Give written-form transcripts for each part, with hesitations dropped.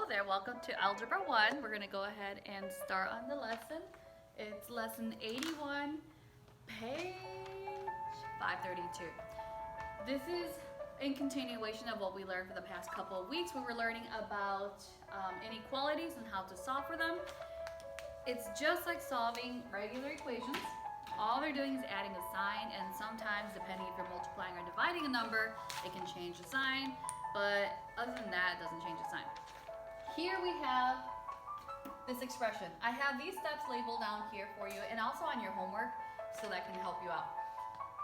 Hello there, welcome to Algebra 1. We're going to go ahead and start on the lesson. It's lesson 81, page 532. This is in continuation of what we learned for the past couple of weeks. We were learning about inequalities and how to solve for them. It's just like solving regular equations. All they're doing is adding a sign, and sometimes, depending if you're multiplying or dividing a number, it can change the sign, but other than that, it doesn't change the sign. Here we have this expression. I have these steps labeled down here for you and also on your homework, so that can help you out.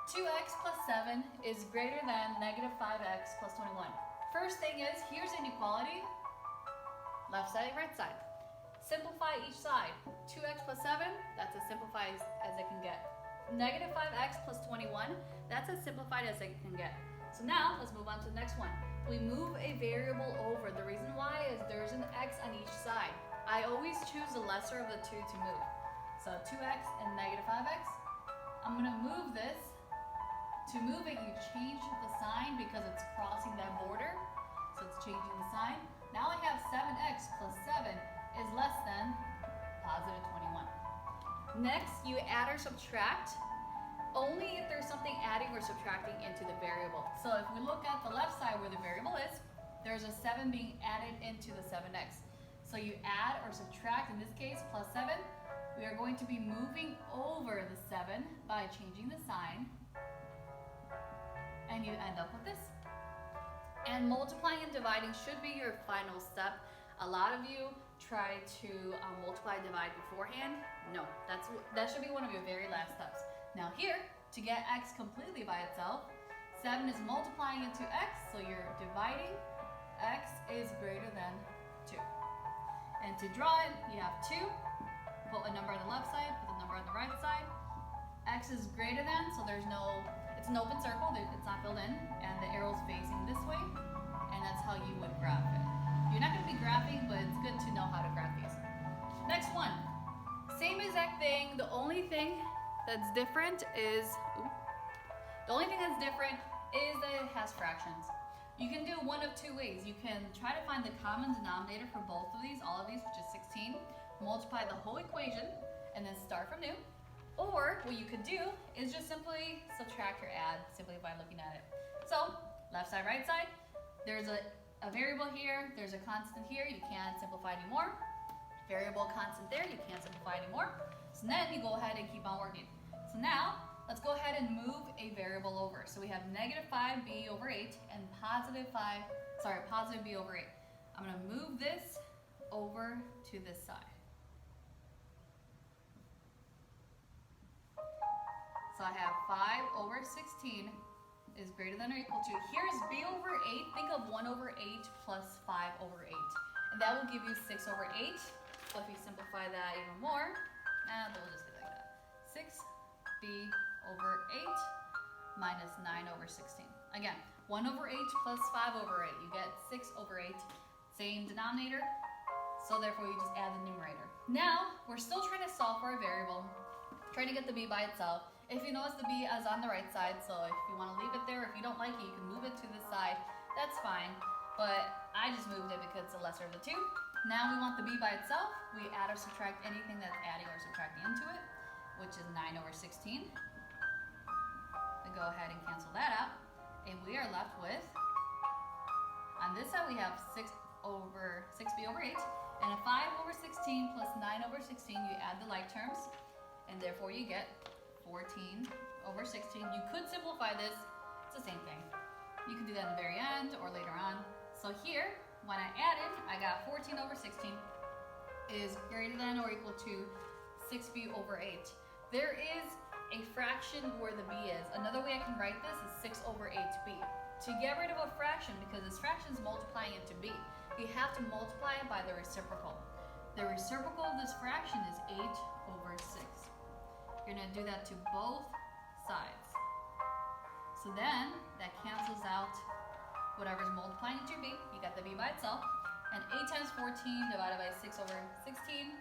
2x plus 7 is greater than negative 5x plus 21. First thing is, here's inequality, left side, right side. Simplify each side. 2x plus 7, that's as simplified as it can get. Negative 5x plus 21, that's as simplified as it can get. So now, let's move on to the next one. We move a variable over. The reason why is there's an x on each side. I always choose the lesser of the two to move. So 2x and negative 5x. I'm going to move this. To move it, you change the sign because it's crossing that border. So it's changing the sign. Now I have 7x plus 7 is less than positive 21. Next, you add or subtract only if there's something adding or subtracting into the variable. So if we look at the left side where the variable is, there's a 7 being added into the 7x. So you add or subtract, in this case, plus 7. We are going to be moving over the 7 by changing the sign, and you end up with this. And multiplying and dividing should be your final step. A lot of you try to multiply and divide beforehand. No, that should be one of your very last steps. Now here, to get x completely by itself, 7 is multiplying into x, so you're dividing. X is greater than 2. And to draw it, you have 2. Put a number on the left side, put the number on the right side. X is greater than, so it's an open circle, it's not filled in, and the arrow's facing this way, and that's how you would graph it. You're not going to be graphing, but it's good to know how to graph these. Next one, same exact thing. The only thing that's different is that it has fractions. You can do one of two ways. You can try to find the common denominator for both of these, all of these, which is 16, multiply the whole equation, and then start from new. Or what you could do is just simply subtract or add simply by looking at it. So left side, right side, there's a variable here, there's a constant here, you can't simplify anymore. Variable constant there, you can't simplify anymore. So then you go ahead and keep on working. So now, let's go ahead and move a variable over. So we have negative 5b over 8 and positive b over 8. I'm going to move this over to this side. So I have 5 over 16 is greater than or equal to, here's b over 8, think of 1 over 8 plus 5 over 8. And that will give you 6 over 8. So if you simplify that even more, and we'll just leave it like that. 6b over 8 minus 9 over 16. Again, 1 over 8 plus 5 over 8. You get 6 over 8. Same denominator, so therefore you just add the numerator. Now, we're still trying to solve for a variable, trying to get the b by itself. If you notice, the b is on the right side, so if you want to leave it there, if you don't like it, you can move it to the side. That's fine, but I just moved it because it's the lesser of the two. Now we want the b by itself. We add or subtract anything that's adding or subtracting into it, which is 9 over 16. We go ahead and cancel that out, and we are left with, on this side we have 6b over 8, and a 5 over 16 plus 9 over 16, you add the like terms, and therefore you get 14 over 16. You could simplify this, it's the same thing. You can do that in the very end or later on. So here, when I added, I got 14 over 16 is greater than or equal to 6b over 8. There is a fraction where the b is. Another way I can write this is 6 over 8b. To get rid of a fraction, because this fraction is multiplying into b, you have to multiply it by the reciprocal. The reciprocal of this fraction is 8 over 6. You're going to do that to both sides. So then, that cancels out whatever's multiplying into b. You got the b by itself. And 8 times 14 divided by 6 over 16.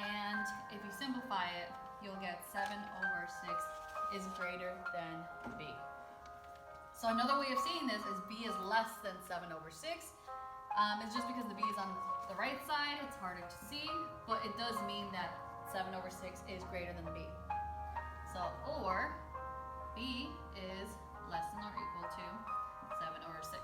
And if you simplify it, you'll get 7 over 6 is greater than b. So another way of seeing this is b is less than 7 over 6. It's just because the b is on the right side, it's harder to see, but it does mean that 7 over 6 is greater than b. So, or b is less than or equal to 7 over 6.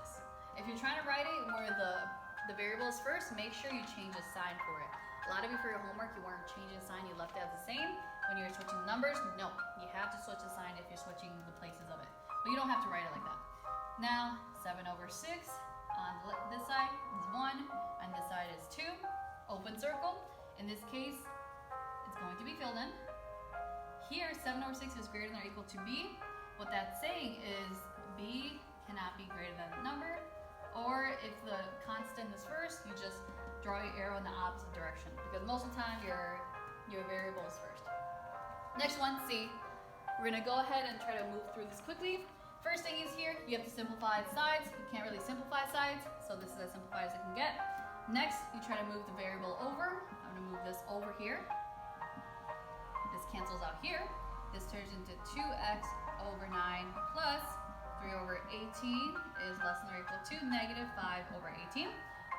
If you're trying to write it where the variable is first, make sure you change the sign for it. A lot of you for your homework, you weren't changing the sign, you left it as the same. When you're switching the numbers, no, you have to switch the sign if you're switching the places of it. But you don't have to write it like that. Now, 7 over 6 on this side is 1, and this side is 2. Open circle. In this case, it's going to be filled in. Here, 7 over 6 is greater than or equal to b. What that's saying is b cannot be greater than the number, or if the constant is first, you just draw your arrow in the opposite direction, because most of the time your variable is first. Next one, C. We're gonna go ahead and try to move through this quickly. First thing is here, you have to simplify sides. You can't really simplify sides, so this is as simplified as it can get. Next, you try to move the variable over. I'm gonna move this over here. This cancels out here. This turns into 2x over 9 plus 3 over 18 is less than or equal to negative 5 over 18.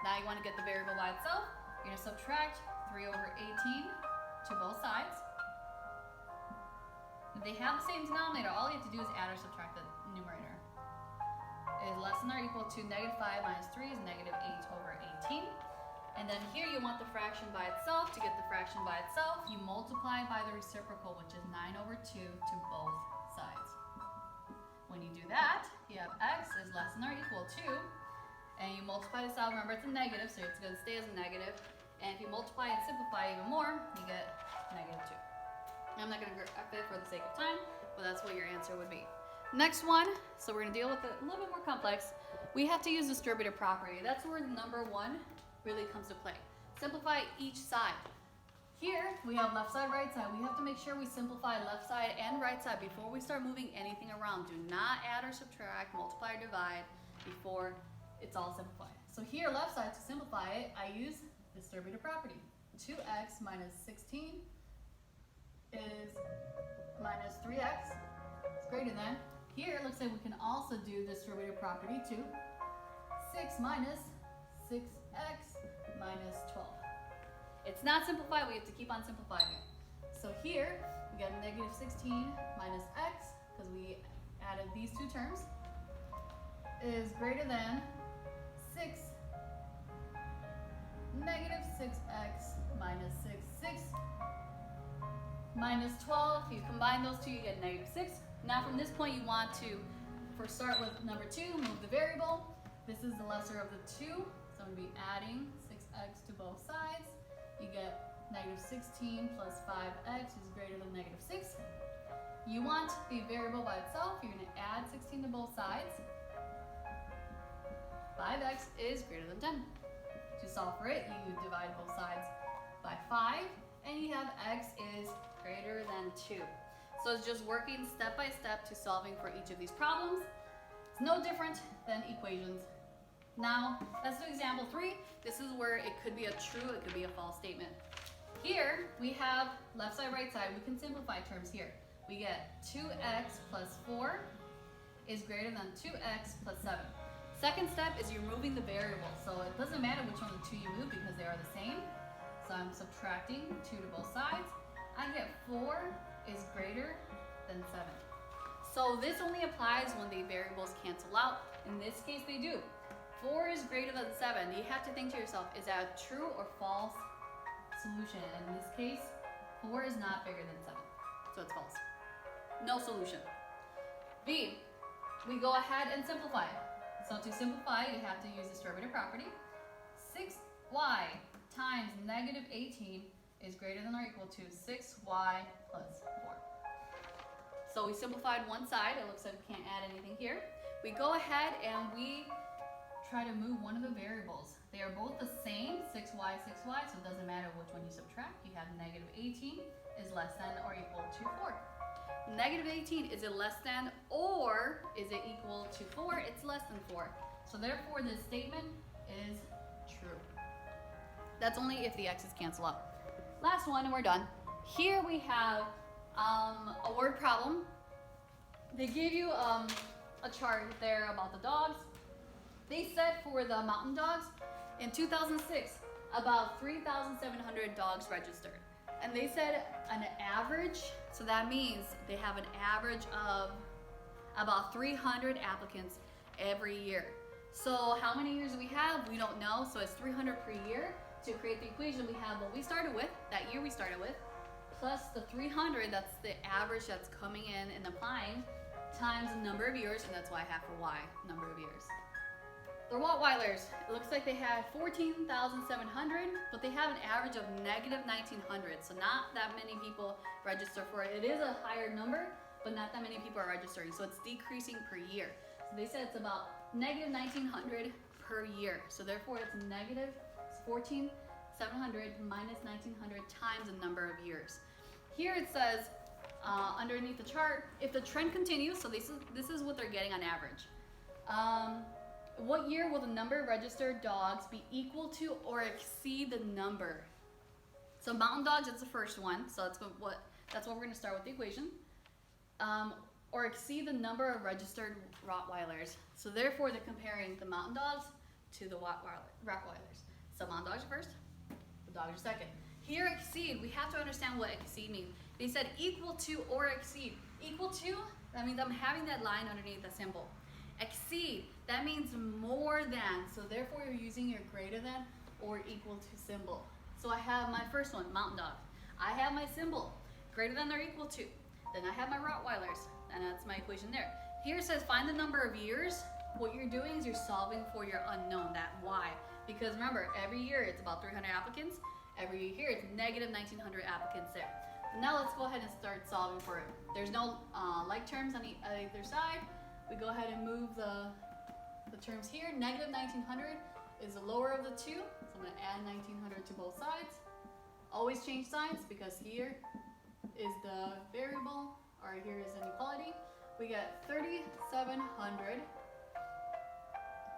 Now you want to get the variable by itself. You're going to subtract 3 over 18 to both sides. If they have the same denominator, all you have to do is add or subtract the numerator. Is less than or equal to negative 5 minus 3 is negative 8 over 18. And then here you want the fraction by itself. To get the fraction by itself, you multiply by the reciprocal, which is 9 over 2 to both sides. When you do that, you have x is less than or equal to, and you multiply this out. Remember, it's a negative, so it's going to stay as a negative. And if you multiply and simplify even more, you get negative 2. I'm not going to graph it for the sake of time, but that's what your answer would be. Next one, so we're going to deal with it a little bit more complex. We have to use distributive property. That's where number 1 really comes to play. Simplify each side. Here we have left side, right side. We have to make sure we simplify left side and right side before we start moving anything around. Do not add or subtract, multiply or divide before it's all simplified. So here, left side, to simplify it, I use distributive property. 2x minus 16 is minus 3x. It's greater than. Here, it looks like we can also do distributive property too. 6 minus 6x minus 12. It's not simplified, we have to keep on simplifying it. So here, we got negative 16 minus x, because we added these two terms, is greater than 6, negative 6x minus 6 minus 12. If you combine those two, you get negative 6. Now from this point, you want to, first start with number 2, move the variable. This is the lesser of the two, so I'm going to be adding 6x to both sides. You get negative 16 plus 5x is greater than negative 6. You want the variable by itself, you're going to add 16 to both sides. 5x is greater than 10. To solve for it, you divide both sides by 5, and you have x is greater than 2. So it's just working step by step to solving for each of these problems. It's no different than equations. Now, let's do example 3. This is where it could be a true, it could be a false statement. Here, we have left side, right side. We can simplify terms here. We get 2x plus 4 is greater than 2x plus 7. Second step is you're moving the variable. So it doesn't matter which one of the two you move because they are the same. So I'm subtracting 2 to both sides. I get 4 is greater than 7. So this only applies when the variables cancel out. In this case, they do. 4 is greater than 7. You have to think to yourself, is that a true or false solution? In this case, 4 is not bigger than 7. So it's false. No solution. B, we go ahead and simplify. So to simplify, you have to use distributive property. 6y times negative 18 is greater than or equal to 6y plus 4. So we simplified one side. It looks like we can't add anything here. We go ahead and we try to move one of the variables. They are both the same, 6y, 6y, so it doesn't matter which one you subtract. You have negative 18 is less than or equal to 4. Negative 18, is it less than or is it equal to 4? It's less than 4. So therefore this statement is true. That's only if the x's cancel out. Last one and we're done. Here we have a word problem. They give you a chart there about the dogs. They said for the mountain dogs, In 2006, about 3,700 dogs registered. And they said an average, so that means they have an average of about 300 applicants every year. So how many years do we have? We don't know, so it's 300 per year. To create the equation, we have what we started with, that year we started with, plus the 300, that's the average that's coming in and applying, times the number of years, and that's why I have for y, number of years. The Rottweilers, it looks like they had 14,700, but they have an average of negative 1,900, so not that many people register for it. It is a higher number, but not that many people are registering, so it's decreasing per year. So they said it's about negative 1,900 per year, so therefore it's negative 14,700 minus 1,900 times the number of years. Here it says, underneath the chart, if the trend continues, so this is what they're getting on average. What year will the number of registered dogs be equal to or exceed the number? So mountain dogs, it's the first one, so that's what we're going to start with the equation. Or exceed the number of registered Rottweilers. So therefore, they're comparing the mountain dogs to the Rottweilers. So mountain dogs are first, the dogs are second. Here, exceed, we have to understand what exceed means. They said equal to or exceed. Equal to, that means I'm having that line underneath the symbol. Exceed, that means more than, so therefore you're using your greater than or equal to symbol. So I have my first one, mountain dog. I have my symbol, greater than or equal to. Then I have my Rottweilers, and that's my equation there. Here it says find the number of years. What you're doing is you're solving for your unknown, that y. Because remember, every year it's about 300 applicants. Every year it's negative 1,900 applicants there. So now let's go ahead and start solving for it. There's no like terms on either side. We go ahead and move the terms here. Negative 1,900 is the lower of the two. So I'm going to add 1,900 to both sides. Always change signs because here is the variable, or here is inequality. We get 3,700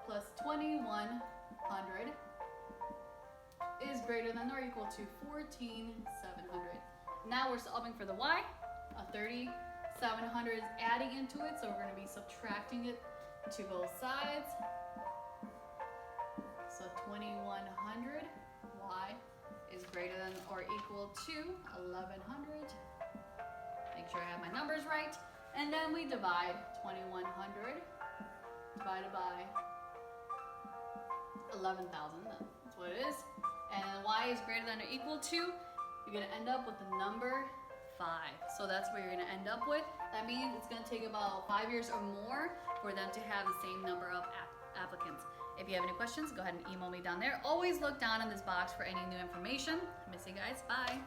plus 2,100 is greater than or equal to 14,700. Now we're solving for the y. A 3,700 is adding into it, so we're going to be subtracting it to both sides. So 2,100 y is greater than or equal to 1,100. Make sure I have my numbers right. And then we divide 2,100 divided by 11,000. That's what it is. And y is greater than or equal to, you're going to end up with the number 5. So that's what you're going to end up with. That means it's going to take about 5 years or more for them to have the same number of applicants. If you have any questions, go ahead and email me down there. Always look down in this box for any new information. Miss you guys. Bye.